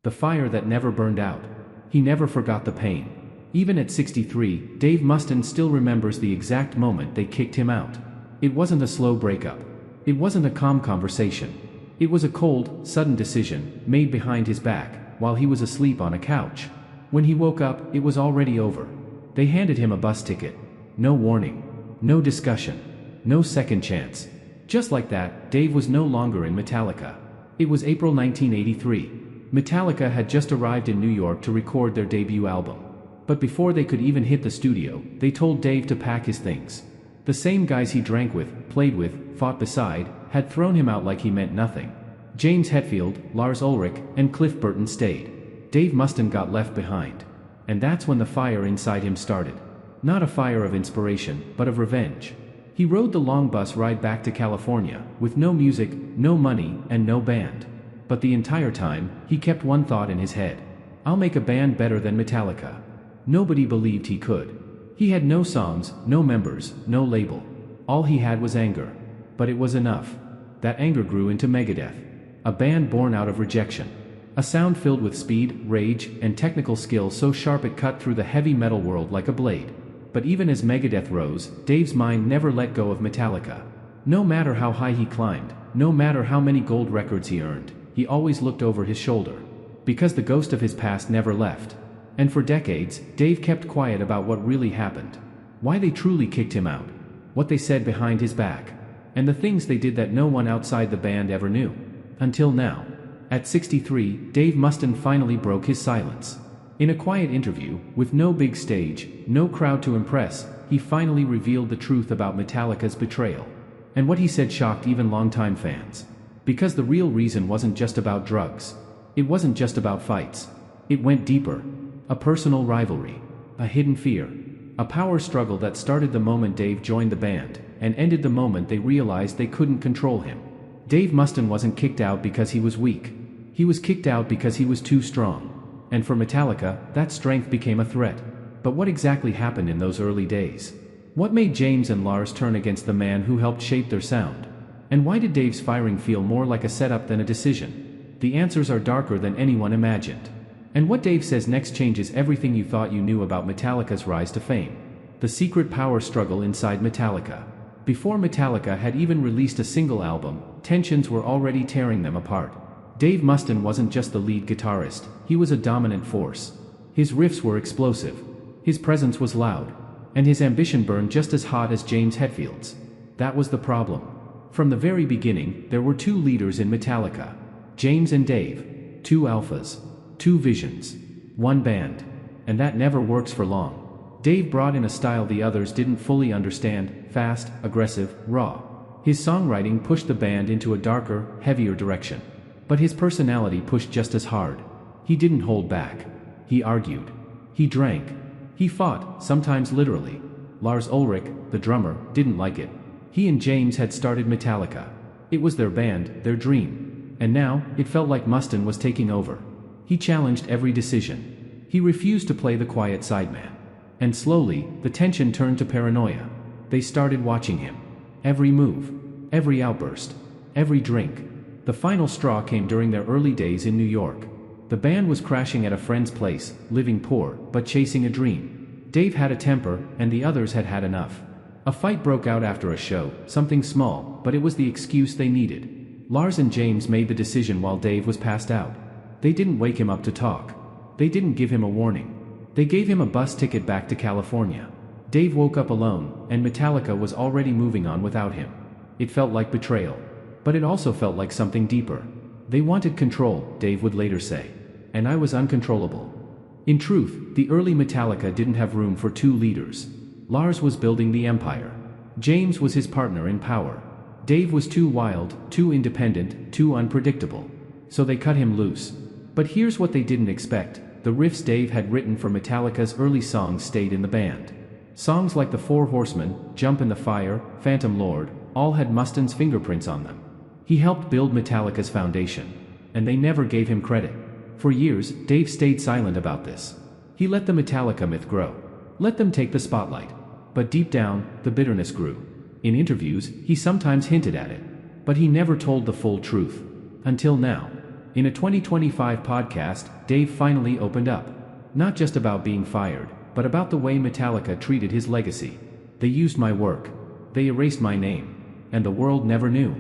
The fire that never burned out. He never forgot the pain. Even at 63, Dave Mustaine still remembers the exact moment they kicked him out. It wasn't a slow breakup. It wasn't a calm conversation. It was a cold, sudden decision, made behind his back, while he was asleep on a couch. When he woke up, it was already over. They handed him a bus ticket. No warning. No discussion. No second chance. Just like that, Dave was no longer in Metallica. It was April 1983. Metallica had just arrived in New York to record their debut album. But before they could even hit the studio, they told Dave to pack his things. The same guys he drank with, played with, fought beside, had thrown him out like he meant nothing. James Hetfield, Lars Ulrich, and Cliff Burton stayed. Dave Mustaine got left behind. And that's when the fire inside him started. Not a fire of inspiration, but of revenge. He rode the long bus ride back to California, with no music, no money, and no band. But the entire time, he kept one thought in his head. I'll make a band better than Metallica. Nobody believed he could. He had no songs, no members, no label. All he had was anger. But it was enough. That anger grew into Megadeth. A band born out of rejection. A sound filled with speed, rage, and technical skill so sharp it cut through the heavy metal world like a blade. But even as Megadeth rose, Dave's mind never let go of Metallica. No matter how high he climbed, no matter how many gold records he earned, he always looked over his shoulder. Because the ghost of his past never left. And for decades, Dave kept quiet about what really happened. Why they truly kicked him out. What they said behind his back. And the things they did that no one outside the band ever knew. Until now. At 63, Dave Mustaine finally broke his silence. In a quiet interview, with no big stage, no crowd to impress, he finally revealed the truth about Metallica's betrayal. And what he said shocked even longtime fans. Because the real reason wasn't just about drugs. It wasn't just about fights. It went deeper. A personal rivalry. A hidden fear. A power struggle that started the moment Dave joined the band, and ended the moment they realized they couldn't control him. Dave Mustaine wasn't kicked out because he was weak. He was kicked out because he was too strong. And for Metallica, that strength became a threat. But what exactly happened in those early days? What made James and Lars turn against the man who helped shape their sound? And why did Dave's firing feel more like a setup than a decision? The answers are darker than anyone imagined. And what Dave says next changes everything you thought you knew about Metallica's rise to fame. The secret power struggle inside Metallica. Before Metallica had even released a single album, tensions were already tearing them apart. Dave Mustaine wasn't just the lead guitarist, he was a dominant force. His riffs were explosive. His presence was loud. And his ambition burned just as hot as James Hetfield's. That was the problem. From the very beginning, there were two leaders in Metallica. James and Dave. Two alphas. Two visions. One band. And that never works for long. Dave brought in a style the others didn't fully understand, fast, aggressive, raw. His songwriting pushed the band into a darker, heavier direction. But his personality pushed just as hard. He didn't hold back. He argued. He drank. He fought, sometimes literally. Lars Ulrich, the drummer, didn't like it. He and James had started Metallica. It was their band, their dream. And now, it felt like Mustaine was taking over. He challenged every decision. He refused to play the quiet sideman. And slowly, the tension turned to paranoia. They started watching him. Every move. Every outburst. Every drink. The final straw came during their early days in New York. The band was crashing at a friend's place, living poor, but chasing a dream. Dave had a temper, and the others had had enough. A fight broke out after a show, something small, but it was the excuse they needed. Lars and James made the decision while Dave was passed out. They didn't wake him up to talk. They didn't give him a warning. They gave him a bus ticket back to California. Dave woke up alone, and Metallica was already moving on without him. It felt like betrayal. But it also felt like something deeper. They wanted control, Dave would later say. And I was uncontrollable. In truth, the early Metallica didn't have room for two leaders. Lars was building the empire. James was his partner in power. Dave was too wild, too independent, too unpredictable. So they cut him loose. But here's what they didn't expect. The riffs Dave had written for Metallica's early songs stayed in the band. Songs like The Four Horsemen, Jump in the Fire, Phantom Lord, all had Mustaine's fingerprints on them. He helped build Metallica's foundation. And they never gave him credit. For years, Dave stayed silent about this. He let the Metallica myth grow. Let them take the spotlight. But deep down, the bitterness grew. In interviews, he sometimes hinted at it. But he never told the full truth. Until now. In a 2025 podcast, Dave finally opened up. Not just about being fired, but about the way Metallica treated his legacy. They used my work. They erased my name. And the world never knew.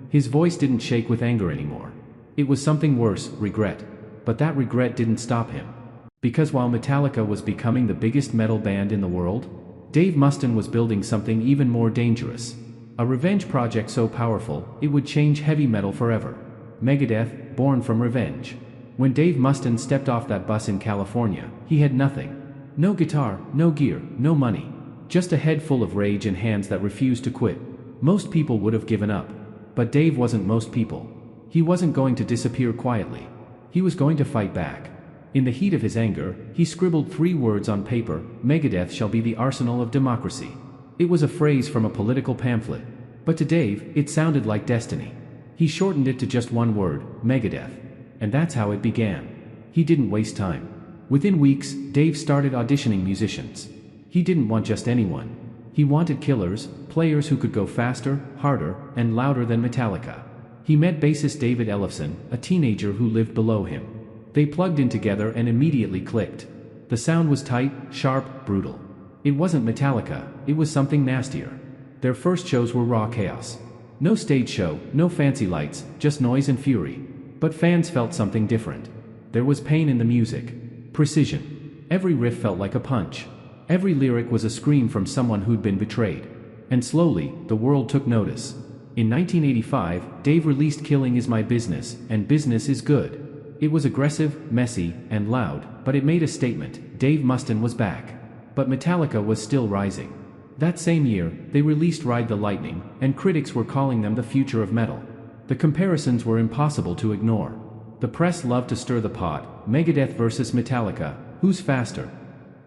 His voice didn't shake with anger anymore. It was something worse, regret. But that regret didn't stop him. Because while Metallica was becoming the biggest metal band in the world, Dave Mustaine was building something even more dangerous. A revenge project so powerful, it would change heavy metal forever. Megadeth, born from revenge. When Dave Mustaine stepped off that bus in California, he had nothing. No guitar, no gear, no money. Just a head full of rage and hands that refused to quit. Most people would have given up. But Dave wasn't most people. He wasn't going to disappear quietly. He was going to fight back. In the heat of his anger, he scribbled 3 words on paper: Megadeth shall be the arsenal of democracy. It was a phrase from a political pamphlet. But to Dave, it sounded like destiny. He shortened it to just one word: Megadeth. And that's how it began. He didn't waste time. Within weeks, Dave started auditioning musicians. He didn't want just anyone. He wanted killers, players who could go faster, harder, and louder than Metallica. He met bassist David Ellefson, a teenager who lived below him. They plugged in together and immediately clicked. The sound was tight, sharp, brutal. It wasn't Metallica, it was something nastier. Their first shows were raw chaos. No stage show, no fancy lights, just noise and fury. But fans felt something different. There was pain in the music. Precision. Every riff felt like a punch. Every lyric was a scream from someone who'd been betrayed. And slowly, the world took notice. In 1985, Dave released Killing Is My Business, and Business Is Good. It was aggressive, messy, and loud, but it made a statement: Dave Mustaine was back. But Metallica was still rising. That same year, they released Ride the Lightning, and critics were calling them the future of metal. The comparisons were impossible to ignore. The press loved to stir the pot: Megadeth versus Metallica, who's faster?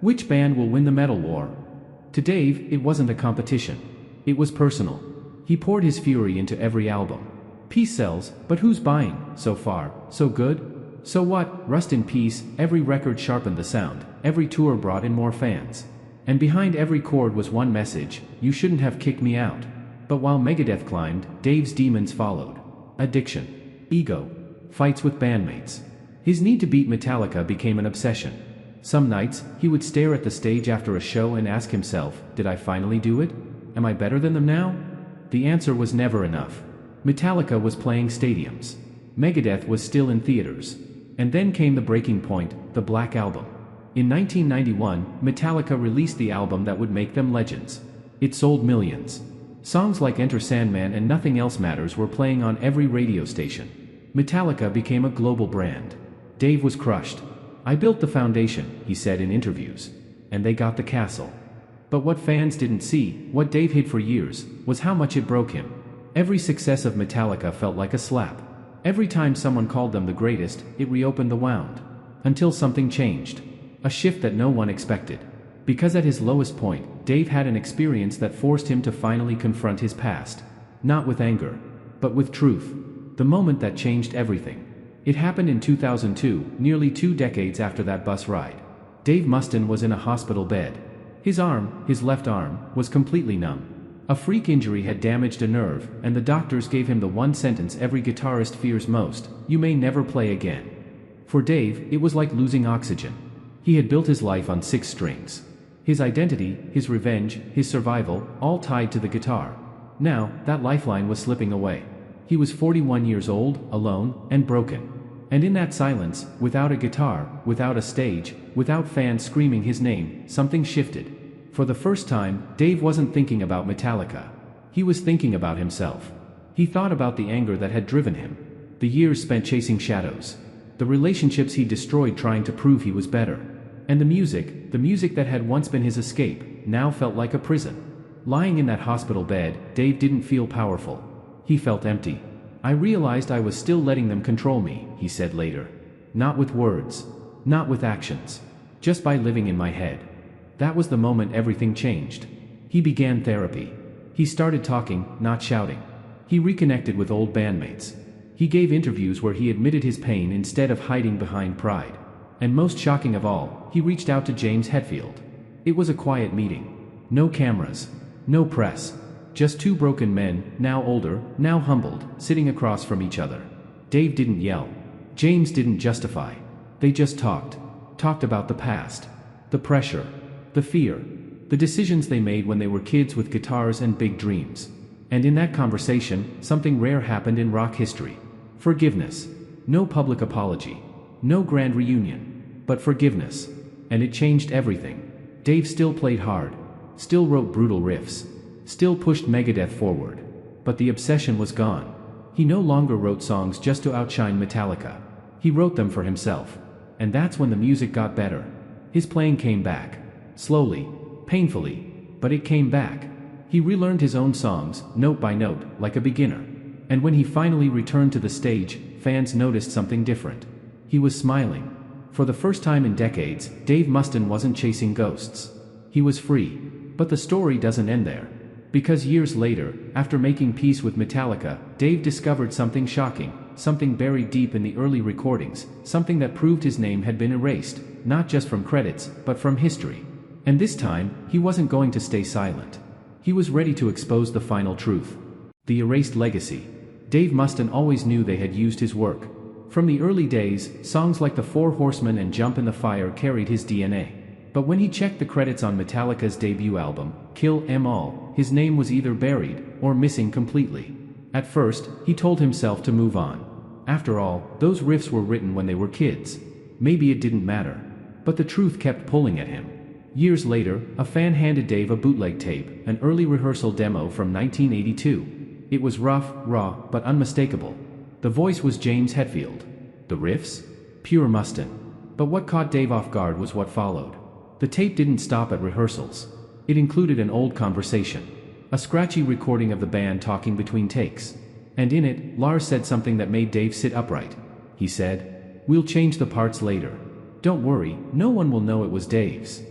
Which band will win the metal war? To Dave, it wasn't a competition. It was personal. He poured his fury into every album. Peace sells, but who's buying? So far, so good? So what? Rust in peace. Every record sharpened the sound. Every tour brought in more fans. And behind every chord was one message: you shouldn't have kicked me out. But while Megadeth climbed, Dave's demons followed. Addiction. Ego. Fights with bandmates. His need to beat Metallica became an obsession. Some nights, he would stare at the stage after a show and ask himself, did I finally do it? Am I better than them now? The answer was never enough. Metallica was playing stadiums. Megadeth was still in theaters. And then came the breaking point: the Black Album. In 1991, Metallica released the album that would make them legends. It sold millions. Songs like Enter Sandman and Nothing Else Matters were playing on every radio station. Metallica became a global brand. Dave was crushed. I built the foundation, he said in interviews. And they got the castle. But what fans didn't see, what Dave hid for years, was how much it broke him. Every success of Metallica felt like a slap. Every time someone called them the greatest, it reopened the wound. Until something changed. A shift that no one expected. Because at his lowest point, Dave had an experience that forced him to finally confront his past. Not with anger, but with truth. The moment that changed everything. It happened in 2002, nearly 2 decades after that bus ride. Dave Mustaine was in a hospital bed. His arm, his left arm, was completely numb. A freak injury had damaged a nerve, and the doctors gave him the one sentence every guitarist fears most: you may never play again. For Dave, it was like losing oxygen. He had built his life on 6 strings. His identity, his revenge, his survival, all tied to the guitar. Now, that lifeline was slipping away. He was 41 years old, alone, and broken. And in that silence, without a guitar, without a stage, without fans screaming his name, something shifted. For the first time, Dave wasn't thinking about Metallica. He was thinking about himself. He thought about the anger that had driven him. The years spent chasing shadows. The relationships he destroyed trying to prove he was better. And the music that had once been his escape, now felt like a prison. Lying in that hospital bed, Dave didn't feel powerful. He felt empty. I realized I was still letting them control me, he said later. Not with words. Not with actions. Just by living in my head. That was the moment everything changed. He began therapy. He started talking, not shouting. He reconnected with old bandmates. He gave interviews where he admitted his pain instead of hiding behind pride. And most shocking of all, he reached out to James Hetfield. It was a quiet meeting. No cameras. No press. Just 2 broken men, now older, now humbled, sitting across from each other. Dave didn't yell. James didn't justify. They just talked. Talked about the past. The pressure. The fear. The decisions they made when they were kids with guitars and big dreams. And in that conversation, something rare happened in rock history. Forgiveness. No public apology. No grand reunion. But forgiveness. And it changed everything. Dave still played hard. Still wrote brutal riffs. Still pushed Megadeth forward. But the obsession was gone. He no longer wrote songs just to outshine Metallica. He wrote them for himself. And that's when the music got better. His playing came back. Slowly. Painfully. But it came back. He relearned his own songs, note by note, like a beginner. And when he finally returned to the stage, fans noticed something different. He was smiling. For the first time in decades, Dave Mustaine wasn't chasing ghosts. He was free. But the story doesn't end there. Because years later, after making peace with Metallica, Dave discovered something shocking, something buried deep in the early recordings, something that proved his name had been erased, not just from credits, but from history. And this time, he wasn't going to stay silent. He was ready to expose the final truth. The erased legacy. Dave Mustaine always knew they had used his work. From the early days, songs like The Four Horsemen and Jump in the Fire carried his DNA. But when he checked the credits on Metallica's debut album, Kill 'Em All, his name was either buried, or missing completely. At first, he told himself to move on. After all, those riffs were written when they were kids. Maybe it didn't matter. But the truth kept pulling at him. Years later, a fan handed Dave a bootleg tape, an early rehearsal demo from 1982. It was rough, raw, but unmistakable. The voice was James Hetfield. The riffs? Pure Mustaine. But what caught Dave off guard was what followed. The tape didn't stop at rehearsals. It included an old conversation. A scratchy recording of the band talking between takes. And in it, Lars said something that made Dave sit upright. He said, "We'll change the parts later. Don't worry, no one will know it was Dave's."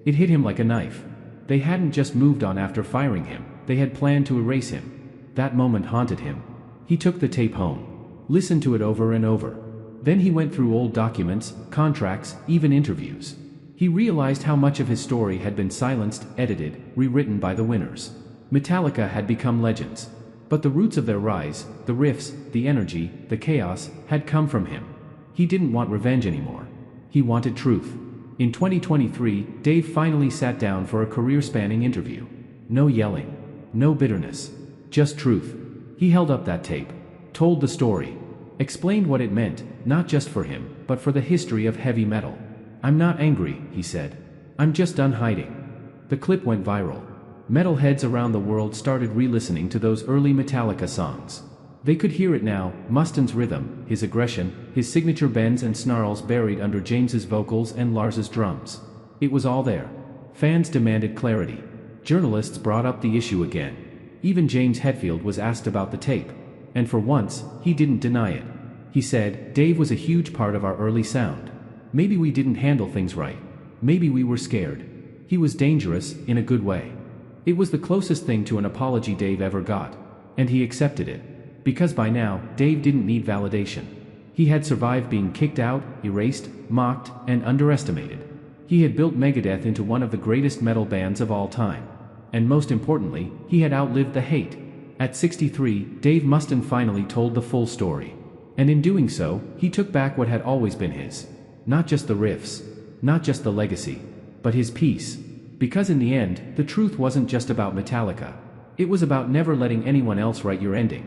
It hit him like a knife. They hadn't just moved on after firing him, they had planned to erase him. That moment haunted him. He took the tape home. Listened to it over and over. Then he went through old documents, contracts, even interviews. He realized how much of his story had been silenced, edited, rewritten by the winners. Metallica had become legends. But the roots of their rise, the riffs, the energy, the chaos, had come from him. He didn't want revenge anymore. He wanted truth. In 2023, Dave finally sat down for a career-spanning interview. No yelling. No bitterness. Just truth. He held up that tape. Told the story. Explained what it meant, not just for him, but for the history of heavy metal. "I'm not angry," he said. "I'm just done hiding." The clip went viral. Metalheads around the world started re-listening to those early Metallica songs. They could hear it now, Mustaine's rhythm, his aggression, his signature bends and snarls buried under James's vocals and Lars's drums. It was all there. Fans demanded clarity. Journalists brought up the issue again. Even James Hetfield was asked about the tape. And for once, he didn't deny it. He said, "Dave was a huge part of our early sound. Maybe we didn't handle things right. Maybe we were scared. He was dangerous, in a good way." It was the closest thing to an apology Dave ever got. And he accepted it. Because by now, Dave didn't need validation. He had survived being kicked out, erased, mocked, and underestimated. He had built Megadeth into one of the greatest metal bands of all time. And most importantly, he had outlived the hate. At 63, Dave Mustaine finally told the full story. And in doing so, he took back what had always been his. Not just the riffs. Not just the legacy. But his peace. Because in the end, the truth wasn't just about Metallica. It was about never letting anyone else write your ending.